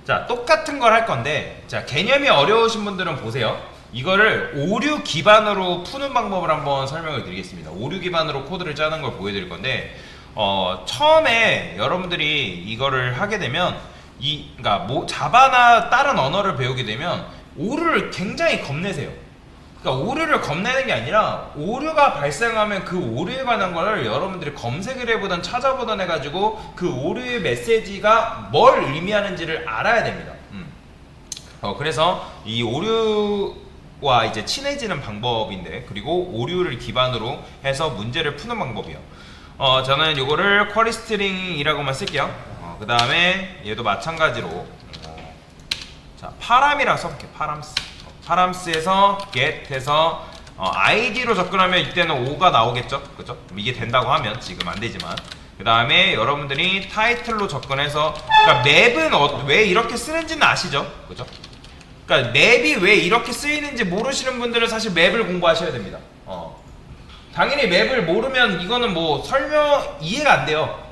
자, 똑같은 걸 할 건데, 자, 개념이 어려우신 분들은 보세요. 이거를 오류 기반으로 푸는 방법을 한번 설명을 드리겠습니다. 오류 기반으로 코드를 짜는 걸 보여드릴 건데, 처음에 여러분들이 이거를 하게 되면, 그러니까 자바나 다른 언어를 배우게 되면 오류를 굉장히 겁내세요. 그러니까 오류를 겁내는 게 아니라 오류가 발생하면 그 오류에 관한 거를 여러분들이 검색을 해보든 찾아보든 해가지고 그 오류의 메시지가 뭘 의미하는지를 알아야 됩니다. 그래서 이 오류와 이제 친해지는 방법인데, 그리고 오류를 기반으로 해서 문제를 푸는 방법이요. 저는 이거를 쿼리 스트링이라고만 쓸게요. 그 다음에 얘도 마찬가지로 자, 파람이라 써볼게요. 파람스에서 get해서 id로 접근하면 이때는 5가 나오겠죠, 그죠? 이게 된다고 하면, 지금 안 되지만. 그 다음에 여러분들이 타이틀로 접근해서, 그러니까 맵은 왜 이렇게 쓰는지는 아시죠, 그죠? 그러니까 맵이 왜 이렇게 쓰이는지 모르시는 분들은 사실 맵을 공부하셔야 됩니다. 당연히 맵을 모르면 이거는 뭐 설명 이해가 안 돼요.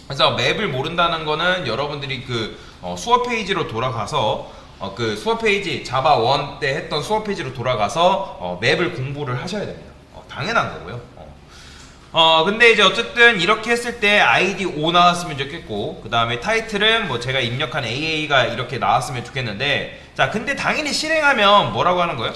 그래서 맵을 모른다는 거는 여러분들이 그 수업 페이지로 돌아가서 그 수업 페이지 자바 1 때 했던 수업 페이지로 돌아가서 맵을 공부를 하셔야 됩니다. 당연한 거고요. 근데 이제 어쨌든 이렇게 했을 때 ID 5 나왔으면 좋겠고, 그 다음에 타이틀은 뭐 제가 입력한 AA가 이렇게 나왔으면 좋겠는데, 자, 근데 당연히 실행하면 뭐라고 하는 거예요?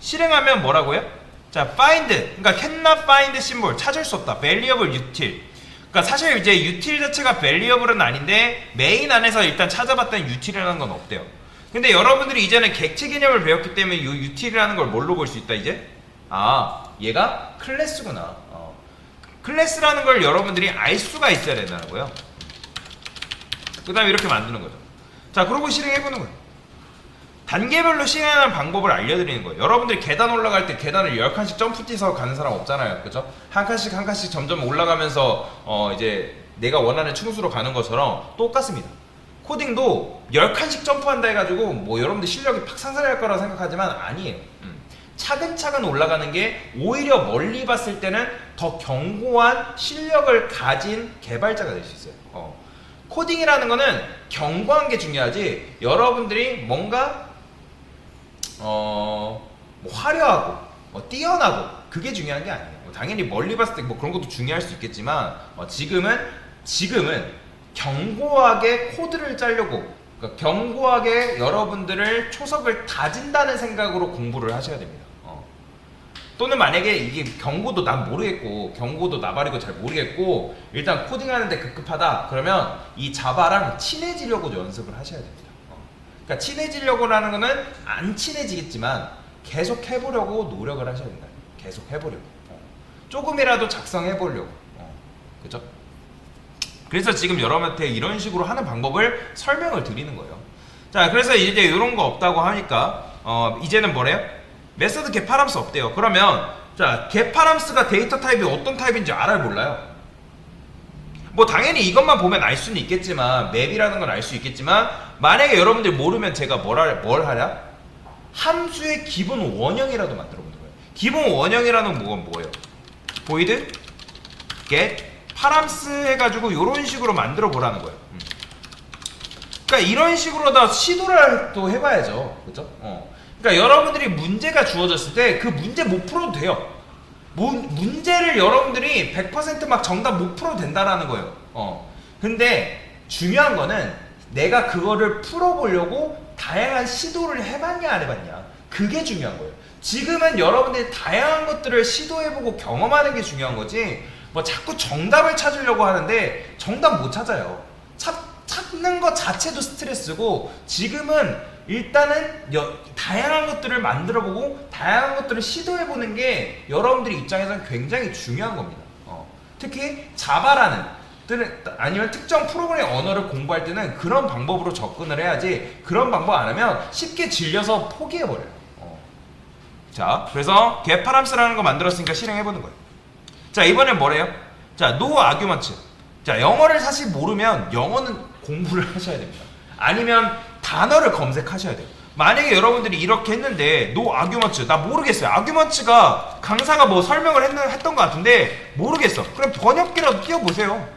실행하면 뭐라고요? 자, find, 그러니까 cannot find symbol, 찾을 수 없다. variable util. 그러니까 사실 이제 util 자체가 variable은 아닌데 메인 안에서 일단 찾아봤더니 util이라는 건 없대요. 근데 여러분들이 이제는 객체 개념을 배웠기 때문에 이 util이라는 걸 뭘로 볼 수 있다 이제? 얘가 클래스구나. 클래스라는 걸 여러분들이 알 수가 있어야 된다는 거예요. 그 다음에 이렇게 만드는 거죠. 자, 그러고 실행해보는 거예요. 단계별로 실행하는 방법을 알려드리는 거예요. 여러분들이 계단 올라갈 때 계단을 10칸씩 점프 뛰어서 가는 사람 없잖아요, 그죠? 한 칸씩 한 칸씩 점점 올라가면서 이제 내가 원하는 층수로 가는 것처럼 똑같습니다. 코딩도 10칸씩 점프한다 해가지고 뭐 여러분들 실력이 팍 상승할 거라고 생각하지만 아니에요. 차근차근 올라가는 게 오히려 멀리 봤을 때는 더 견고한 실력을 가진 개발자가 될 수 있어요. 코딩이라는 거는 견고한 게 중요하지, 여러분들이 뭔가 뭐 화려하고 뛰어나고 그게 중요한 게 아니에요. 당연히 멀리 봤을 때 뭐 그런 것도 중요할 수 있겠지만 지금은 견고하게 코드를 짜려고, 그러니까 견고하게 여러분들을 초석을 다진다는 생각으로 공부를 하셔야 됩니다. 또는 만약에 이게 경고도 난 모르겠고 경고도 나발이고 잘 모르겠고 일단 코딩하는데 급급하다, 그러면 이 자바랑 친해지려고 연습을 하셔야 됩니다. 그러니까 친해지려고 하는 거는 안 친해지겠지만 계속 해보려고 노력을 하셔야 된다. 계속 해보려고, 조금이라도 작성해보려고, 그죠? 그래서 지금 여러분한테 이런 식으로 하는 방법을 설명을 드리는 거예요. 자, 그래서 이제 이런 거 없다고 하니까 이제는 뭐래요? 메서드 getParams 없대요. 그러면 자, getParams가 데이터 타입이 어떤 타입인지 알아요, 몰라요? 뭐 당연히 이것만 보면 알 수는 있겠지만, 맵이라는 건 알 수 있겠지만, 만약에 여러분들이 모르면 제가 뭘 하냐? 함수의 기본 원형이라도 만들어 보는 거예요. 기본 원형이라는 건 뭐예요? void get params 해가지고 이런 식으로 만들어 보라는 거예요. 그러니까 이런 식으로 다 시도를 또 해봐야죠, 그죠? 그러니까 여러분들이 문제가 주어졌을 때 그 문제 못 풀어도 돼요. 문제를 여러분들이 100% 정답 못 풀어도 된다라는 거예요. 근데 중요한 거는 내가 그거를 풀어보려고 다양한 시도를 해봤냐 안 해봤냐, 그게 중요한 거예요. 지금은 여러분들이 다양한 것들을 시도해보고 경험하는 게 중요한 거지, 뭐 자꾸 정답을 찾으려고 하는데 정답 못 찾아요. 찾는 것 자체도 스트레스고, 지금은 일단은 다양한 것들을 만들어보고 다양한 것들을 시도해보는 게 여러분들의 입장에서는 굉장히 중요한 겁니다. 특히 자바라는 아니면 특정 프로그램 언어를 공부할 때는 그런 방법으로 접근을 해야지, 그런 방법 안 하면 쉽게 질려서 포기해버려요. 자, 그래서 getParams라는 거 만들었으니까 실행해보는 거예요. 자, 이번엔 뭐래요? 자, no argument. 자, 영어를 사실 모르면 영어는 공부를 하셔야 됩니다. 아니면 단어를 검색하셔야 돼요. 만약에 여러분들이 이렇게 했는데 no argument, 나 모르겠어요. arguments가 강사가 뭐 설명을 했던 것 같은데 모르겠어. 그럼 번역기라도 띄워보세요.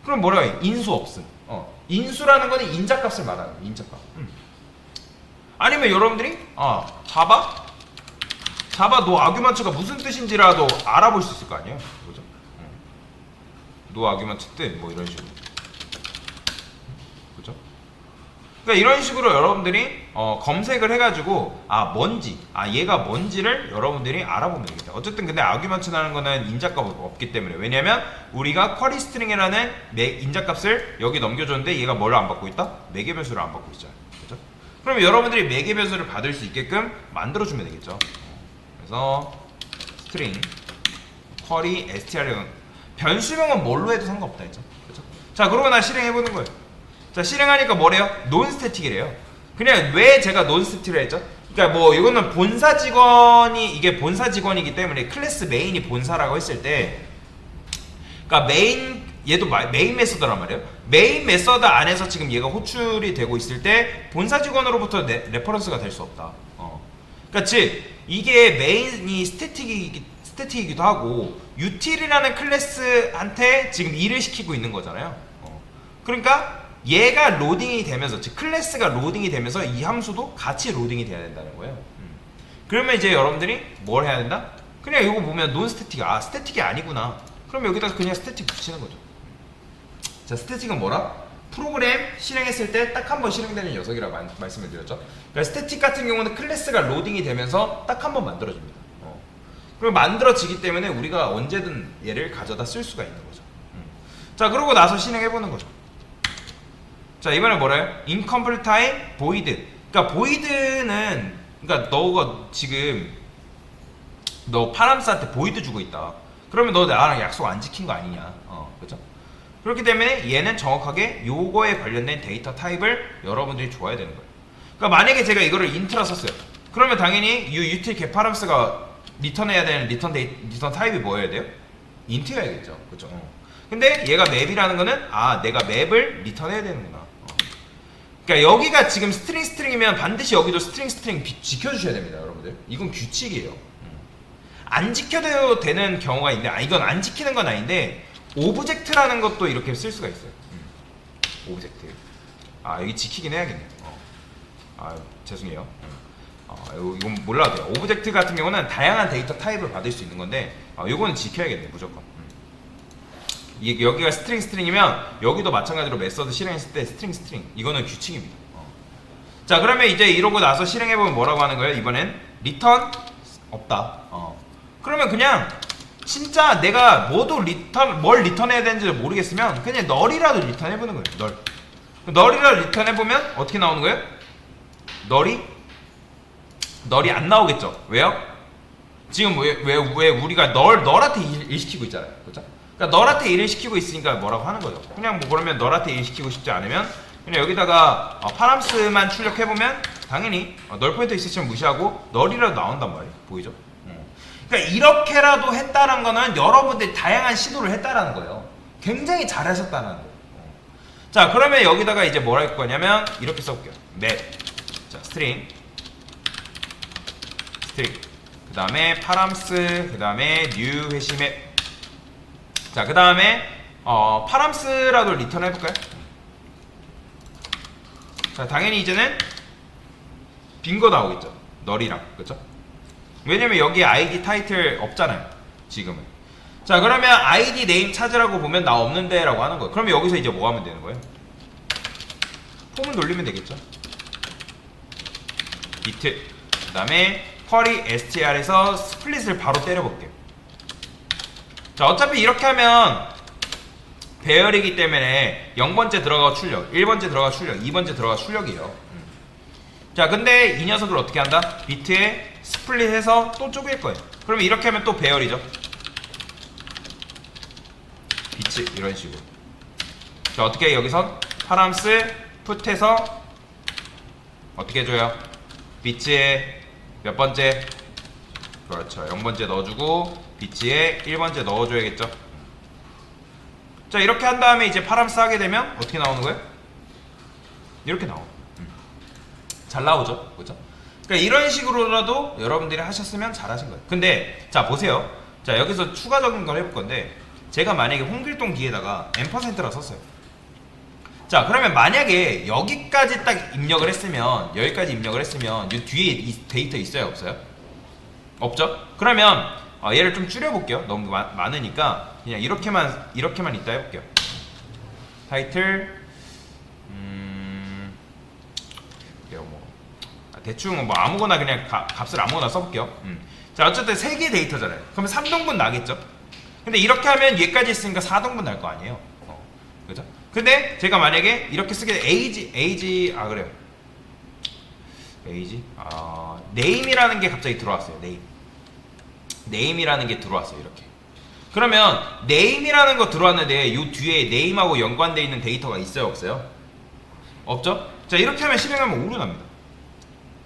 그럼 뭐라고 해? 인수 없음. 인수라는 거는 인자값을 말하는 거예요. 인자값. 아니면 여러분들이 자바 노 아규먼트가 무슨 뜻인지라도 알아볼 수 있을 거 아니에요. 그죠? 노 아규먼트 뜻 뭐 이런 식으로. 그죠? 그러니까 이런 식으로 여러분들이 검색을 해가지고 얘가 뭔지를 여러분들이 알아보면 되겠다. 어쨌든 근데 아규먼트라는 거는 인자값 없기 때문에, 왜냐면 우리가 쿼리 스트링이라는 인자값을 여기 넘겨줬는데 얘가 뭘 안 받고 있다? 매개 변수를 안 받고 있잖아요. 그죠? 그러면 여러분들이 매개 변수를 받을 수 있게끔 만들어주면 되겠죠. 그래서 스트링 쿼리 str 변수명은 뭘로 해도 상관없다 했죠. 그죠? 자, 그러고 나 실행해보는 거예요. 자, 실행하니까 뭐래요? 논스태틱이래요. 그냥 왜 제가 논스태틱을 했죠? 그러니까 뭐 이거는 본사 직원이, 이게 본사 직원이기 때문에 클래스 메인이 본사라고 했을 때, 그러니까 얘도 메인 메서드란 말이에요. 메인 메서드 안에서 지금 얘가 호출이 되고 있을 때 본사 직원으로부터 레퍼런스가 될 수 없다. 그러니까 즉 이게 메인이 스태틱이기도 하고 util이라는 클래스한테 지금 일을 시키고 있는 거잖아요. 그러니까 얘가 로딩이 되면서, 즉 클래스가 로딩이 되면서 이 함수도 같이 로딩이 돼야 된다는 거예요. 그러면 이제 여러분들이 뭘 해야 된다? 그냥 이거 보면 논스태틱, 스태틱이 아니구나. 그럼 여기다가 그냥 스태틱 붙이는 거죠. 자, 스태틱은 뭐라? 프로그램 실행했을 때 딱 한 번 실행되는 녀석이라고 말씀을 드렸죠. 그러니까 스태틱 같은 경우는 클래스가 로딩이 되면서 딱 한 번 만들어집니다. 그리고 만들어지기 때문에 우리가 언제든 얘를 가져다 쓸 수가 있는 거죠. 자, 그러고 나서 실행해보는 거죠. 자, 이번에 뭐래요? incomplete time void. 그러니까 void는, 그러니까 너가 지금 너 파람스한테 void 주고 있다. 그러면 너 나랑 약속 안 지킨 거 아니냐. 그죠? 그렇기 때문에 얘는 정확하게 요거에 관련된 데이터 타입을 여러분들이 줘야 되는 거예요. 그러니까 만약에 제가 이거를 인트라 썼어요. 그러면 당연히 util get params가 리턴해야 되는 리턴 타입이 뭐여야 돼요? 인트여야겠죠. 그죠? 근데 얘가 맵이라는 거는 내가 맵을 리턴해야 되는구나. 그러니까 여기가 지금 스트링이면 반드시 여기도 스트링 지켜주셔야 됩니다, 여러분들. 이건 규칙이에요. 안 지켜도 되는 경우가 있는데, 이건 안 지키는 건 아닌데 오브젝트라는 것도 이렇게 쓸 수가 있어요. 오브젝트. 여기 지키긴 해야겠네요. 죄송해요. 이건 몰라도 돼요. 오브젝트 같은 경우는 다양한 데이터 타입을 받을 수 있는 건데, 이거는 지켜야겠네요, 무조건. 여기가 스트링이면 여기도 마찬가지로 메서드 실행했을 때 스트링. 이거는 규칙입니다. 자, 그러면 이제 이러고 나서 실행해보면 뭐라고 하는 거예요? 이번엔 리턴 없다. 그러면 그냥 진짜 내가 뭘 리턴해야 되는지 모르겠으면 그냥 널이라도 리턴해보는 거예요. 널이라도 리턴해보면 어떻게 나오는 거예요? 널이 안 나오겠죠. 왜요? 지금 왜 우리가 널한테 일 시키고 있잖아요. 그렇죠? 그러니까 널한테 일을 시키고 있으니까 뭐라고 하는 거죠. 그냥 뭐 그러면 널한테 일 시키고 싶지 않으면 그냥 여기다가 파람스만 출력해보면 당연히 널 포인터 있으시면 무시하고 널이라도 나온단 말이에요. 보이죠? 그러니까 이렇게라도 했다는 거는 여러분들이 다양한 시도를 했다라는 거예요. 굉장히 잘하셨다는 거예요. 자, 그러면 여기다가 이제 뭘 할 거냐면 이렇게 써볼게요. 맵. 자, 스트링. 그 다음에 파람스, 그 다음에 new 회시맵. 자, 그 다음에 파람스라도 리턴 해볼까요? 자, 당연히 이제는 빈거 나오겠죠. 널이랑. 그쵸? 왜냐면 여기 ID 타이틀 없잖아요. 지금은. 자, 그러면 ID 네임 찾으라고 보면 나 없는데 라고 하는 거예요. 그러면 여기서 이제 뭐 하면 되는 거예요? 폼을 돌리면 되겠죠. 비트. 그 다음에 쿼리 str에서 스플릿을 바로 때려볼게요. 자, 어차피 이렇게 하면 배열이기 때문에 0번째 들어가 출력, 1번째 들어가 출력, 2번째 들어가 출력이에요. 자, 근데 이 녀석을 어떻게 한다? 비트에 스플릿해서 또 쪼갤 거예요. 그러면 이렇게 하면 또 배열이죠. 비트 이런 식으로. 자, 어떻게 여기서 파람스 풋해서 어떻게 해줘요? 비트에 몇 번째? 그렇죠. 0번째 넣어주고 비트에 1번째 넣어줘야겠죠. 자, 이렇게 한 다음에 이제 파람스 하게 되면 어떻게 나오는 거예요? 이렇게 나와요. 잘 나오죠. 그렇죠? 그러니까 이런 식으로라도 여러분들이 하셨으면 잘하신 거예요. 근데 자, 보세요. 자, 여기서 추가적인 걸 해볼 건데 제가 만약에 홍길동 뒤에다가 &라 썼어요. 자, 그러면 만약에 여기까지 딱 입력을 했으면, 여기까지 입력을 했으면 이 뒤에 이 데이터 있어요, 없어요? 없죠? 그러면 얘를 좀 줄여볼게요. 너무 많으니까 그냥 이렇게만 있다 해볼게요. 타이틀 대충 뭐 아무거나 그냥 값을 아무거나 써볼게요. 자, 어쨌든 3개 데이터잖아요. 그러면 3등분 나겠죠? 근데 이렇게 하면 얘까지 있으니까 4등분 날 거 아니에요. 그죠? 근데 제가 만약에 이렇게 쓰게 돼, 그래요. 네임이라는 게 갑자기 들어왔어요. 네임이라는 게 들어왔어요. 이렇게. 그러면 네임이라는 거 들어왔는데 요 뒤에 네임하고 연관되어 있는 데이터가 있어요, 없어요? 없죠? 자, 이렇게 하면 실행하면 오류 납니다.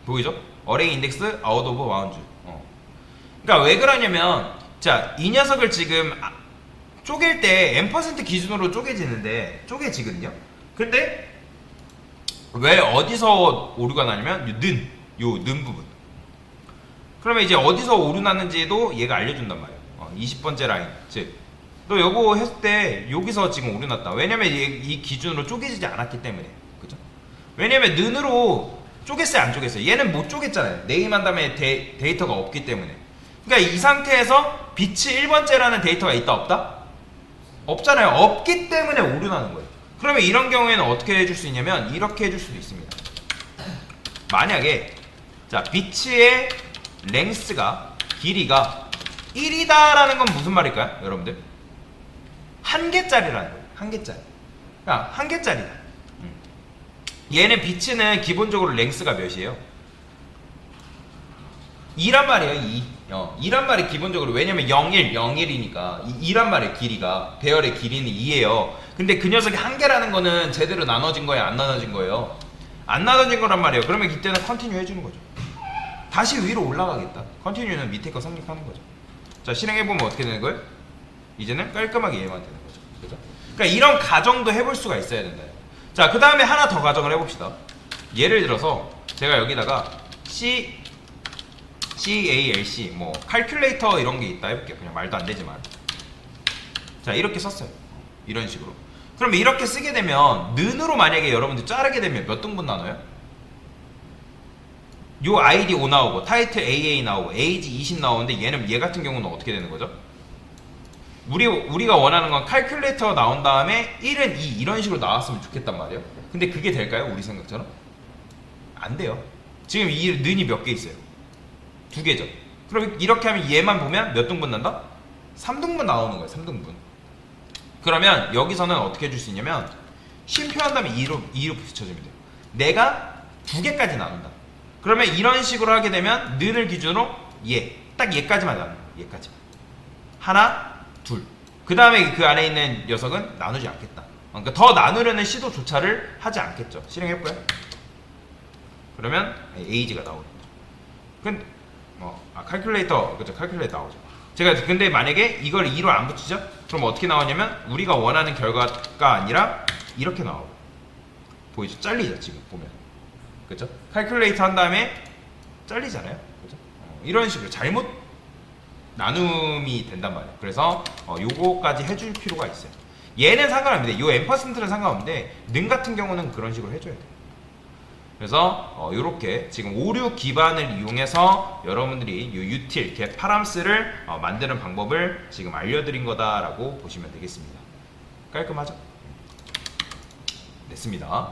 보이죠? 어레이 인덱스 아웃 오브 바운드. 그러니까 왜 그러냐면, 자, 이 녀석을 지금 쪼갤 때 n% 기준으로 쪼개지거든요. 근데 왜 어디서 오류가 나냐면 요 는 부분. 그러면 이제 어디서 오류 났는지도 얘가 알려준단 말이에요. 20번째 라인. 즉, 너 요거 했을 때 여기서 지금 오류 났다. 왜냐면 이 기준으로 쪼개지지 않았기 때문에. 그죠? 왜냐면 는으로 쪼갰어요, 안 쪼갰어요? 얘는 못 쪼갰잖아요. 네임한 다음에 데이터가 없기 때문에. 그러니까 이 상태에서 비치 1번째라는 데이터가 있다, 없다? 없잖아요. 없기 때문에 오류 나는 거예요. 그러면 이런 경우에는 어떻게 해줄 수 있냐면 이렇게 해줄 수도 있습니다. 만약에 자, 비치의 랭스가, 길이가 1이다라는 건 무슨 말일까요, 여러분들? 한 개짜리라는 거예요. 한 개짜리. 그러니까 한 개짜리다. 얘는 비치는 기본적으로 랭스가 몇이에요? 2란 말이에요. 2란 말이 기본적으로. 왜냐면 01이니까 2란 말이에요. 길이가, 배열의 길이는 2예요. 근데 그 녀석이 한 개라는 거는 제대로 나눠진 거예요, 안 나눠진 거예요? 안 나눠진 거란 말이에요. 그러면 이때는 컨티뉴 해주는 거죠. 다시 위로 올라가겠다. 컨티뉴는 밑에 거 성립하는 거죠. 자, 실행해보면 어떻게 되는 거예요? 이제는 깔끔하게 얘만 되는 거죠. 그죠? 그러니까 이런 가정도 해볼 수가 있어야 된다. 자, 그 다음에 하나 더 가정을 해봅시다. 예를 들어서 제가 여기다가 CALC 뭐 칼큘레이터 이런 게 있다 해볼게요. 그냥 말도 안 되지만. 자, 이렇게 썼어요. 이런 식으로. 그러면 이렇게 쓰게 되면 는으로 만약에 여러분들 자르게 되면 몇 등분 나눠요? 요 ID 5 나오고 타이틀 AA 나오고 에이지 20 나오는데 얘 같은 경우는 어떻게 되는 거죠? 우리가 원하는 건 칼큘레이터가 나온 다음에 1은 2 이런 식으로 나왔으면 좋겠단 말이에요. 근데 그게 될까요? 우리 생각처럼? 안 돼요. 지금 이 는이 몇 개 있어요? 2개죠. 그럼 이렇게 하면 얘만 보면 몇 등분 난다? 3등분 나오는 거예요. 3등분. 그러면 여기서는 어떻게 해줄 수 있냐면 쉼표한 다음에 2로 붙여주면 돼요. 내가 2개까지 나눈다. 그러면 이런 식으로 하게 되면 는을 기준으로 딱 얘까지만 나눈다. 얘까지. 하나, 둘. 그 다음에 그 안에 있는 녀석은 나누지 않겠다. 그러니까 더 나누려는 시도조차를 하지 않겠죠. 실행해볼까요? 그러면 에이지가 나오는 거죠. 근데 칼큘레이터, 그죠? 칼큘레이터 나오죠. 제가 근데 만약에 이걸 2로 안 붙이죠? 그럼 어떻게 나오냐면 우리가 원하는 결과가 아니라 이렇게 나오고. 보이죠? 잘리죠, 지금 보면. 그죠? 칼큘레이터 한 다음에 잘리잖아요. 그죠? 이런 식으로 잘못 나눔이 된단 말이에요. 그래서 요거까지 해줄 필요가 있어요. 얘는 상관없는데 요 n%는 상관없는데 는 같은 경우는 그런 식으로 해줘야 돼요. 그래서 요렇게 지금 오류 기반을 이용해서 여러분들이 요 util, get params,를 만드는 방법을 지금 알려드린 거다라고 보시면 되겠습니다. 깔끔하죠? 됐습니다.